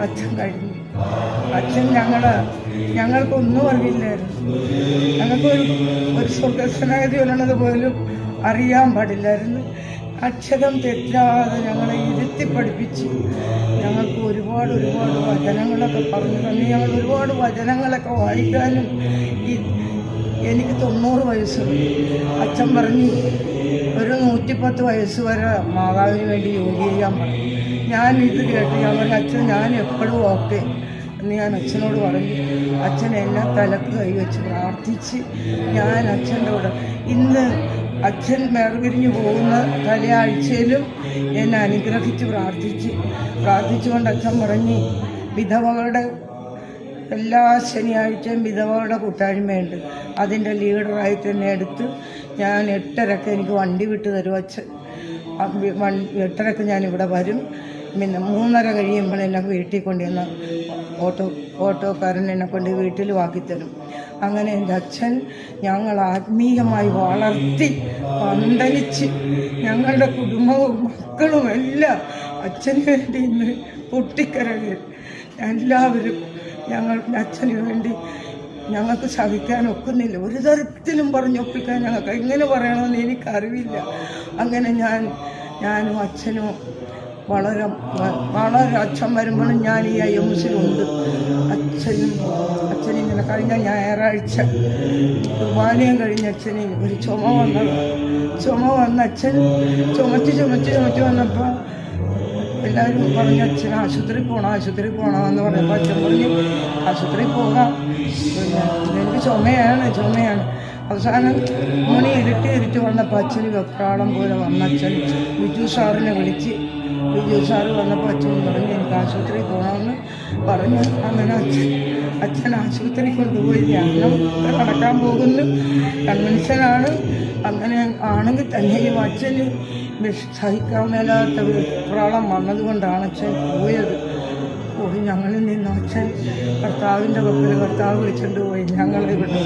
അച്ഛൻ കഴിഞ്ഞു. അച്ഛൻ ഞങ്ങൾക്കൊന്നും അറിയില്ലായിരുന്നു. ഞങ്ങൾക്ക് ഒരു സ്വർഗസ്വനാഗതി വരണത് പോലും അറിയാൻ പാടില്ലായിരുന്നു. അക്ഷരം തെറ്റാതെ ഞങ്ങളെ ഇരുത്തി പഠിപ്പിച്ച് ഞങ്ങൾക്ക് ഒരുപാട് വചനങ്ങളൊക്കെ പറഞ്ഞു തന്നെ. ഞങ്ങൾ ഒരുപാട് വചനങ്ങളൊക്കെ വായിക്കാനും. എനിക്ക് 90 വയസ്സുണ്ട്. അച്ഛൻ പറഞ്ഞു ഒരു 110 വയസ്സ് വരെ മാതാവിന് വേണ്ടി ജോലി ചെയ്യാൻ പറഞ്ഞു. ഞാനിത് കേട്ട് ഞാൻ പറഞ്ഞു, അച്ഛൻ ഞാൻ എപ്പോഴും ഓക്കെ എന്ന് ഞാൻ അച്ഛനോട് പറഞ്ഞു. അച്ഛൻ എന്നെ തലക്ക് കൈവച്ച് പ്രാർത്ഥിച്ച് ഞാൻ അച്ഛൻ്റെ കൂടെ ഇന്ന് അച്ഛൻ വേർപിരിഞ്ഞു പോകുന്ന തലയാഴ്ചയിലും എന്നെ അനുഗ്രഹിച്ച് പ്രാർത്ഥിച്ചുകൊണ്ട് അച്ഛൻ പറഞ്ഞു, വിധവകളുടെ എല്ലാ ശനിയാഴ്ചയും വിധവകളുടെ കൂട്ടായ്മയുണ്ട്, അതിൻ്റെ ലീഡറായി തന്നെ എടുത്ത് ഞാൻ 8:30 എനിക്ക് വണ്ടി വിട്ട് തരും അച്ഛൻ. 8:30 ഞാനിവിടെ വരും. പിന്നെ 3:30 കഴിയുമ്പോൾ എന്നെ വീട്ടിൽ കൊണ്ടുവന്ന ഓട്ടോക്കാരൻ എന്നെ കൊണ്ട് വീട്ടിൽ ആക്കിത്തരും. അങ്ങനെ എൻ്റെ അച്ഛൻ ഞങ്ങൾ ആത്മീയമായി വളർത്തി പന്തലിച്ച് ഞങ്ങളുടെ കുടുംബവും മക്കളും എല്ലാം അച്ഛന് വേണ്ടി ഇന്ന് പൊട്ടിക്കരകൾ എല്ലാവരും അച്ഛന് വേണ്ടി ഞങ്ങൾക്ക് സഹിക്കാൻ ഒക്കുന്നില്ല. ഒരു തരത്തിലും പറഞ്ഞൊപ്പിക്കാൻ ഞങ്ങൾക്ക് എങ്ങനെ പറയണമെന്ന് എനിക്കറിവില്ല. അങ്ങനെ ഞാനും അച്ഛനും വളരെ അച്ഛൻ വരുമ്പോഴും ഞാൻ ഈ അയ്യമുസിലുണ്ട്. അച്ഛനിങ്ങനെ കഴിഞ്ഞ ഞായറാഴ്ച കുർബാനയും കഴിഞ്ഞ അച്ഛന് ഒരു ചുമ വന്ന അച്ഛൻ ചുമച്ച് വന്നപ്പോൾ എല്ലാവരും പറഞ്ഞു അച്ഛൻ ആശുപത്രി പോകണം എന്ന് പറഞ്ഞപ്പോൾ അച്ഛൻ പറഞ്ഞു ആശുപത്രിയിൽ പോകാം, പിന്നെ എനിക്ക് ചുമയാണ്. അവസാനം മണി ഇരുട്ടി വന്നപ്പോൾ അച്ഛന് വെപ്രാളം പോലെ വന്ന അച്ഛൻ ബിജു സാറിനെ വിളിച്ച് ബിജു സാറ് വന്നപ്പോൾ അച്ഛൻ പറഞ്ഞു എനിക്ക് ആശുപത്രിയിൽ പോകണമെന്ന് പറഞ്ഞു. അങ്ങനെ അച്ഛൻ ആശുപത്രി കൊണ്ടുപോയി. ഞാനും നടക്കാൻ പോകുന്നു, കൺവെൻഷനാണ്. അങ്ങനെ ആണെങ്കിൽ തന്നെയും അച്ഛന് സഹിക്കാൻ മേലാത്ത വെപ്രാളം വന്നതുകൊണ്ടാണ് അച്ഛൻ പോയി. ഞങ്ങളിൽ നിന്ന് അച്ഛൻ കർത്താവിൻ്റെ പക്കൽ കർത്താവ് വിളിച്ചുകൊണ്ട് പോയി. ഞങ്ങളെ ഇവിടെ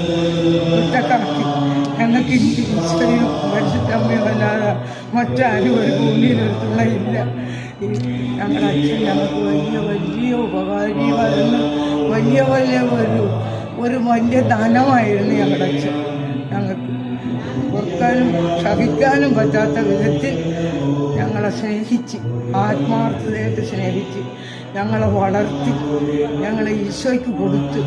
ഒറ്റക്കാക്കി. ഞങ്ങൾക്ക് ഈശ്വരനും പരിശുദ്ധമ്മയും അല്ലാതെ മറ്റാരും ഒരു ഭൂമിയിലൊരു തുണയില്ല. ഞങ്ങളുടെ അച്ഛൻ ഞങ്ങൾക്ക് വലിയ ഉപകാരിയായിരുന്നു. വലിയ ധനമായിരുന്നു ഞങ്ങളുടെ അച്ഛൻ. ഞങ്ങൾക്ക് ഓർക്കാനും സഹിക്കാനും പറ്റാത്ത വിധത്തിൽ ഞങ്ങളെ സ്നേഹിച്ച് ആത്മാർത്ഥതയായിട്ട് സ്നേഹിച്ച് ഞങ്ങളെ വളർത്തി ഞങ്ങളെ ഈശോയ്ക്ക് കൊടുത്തു.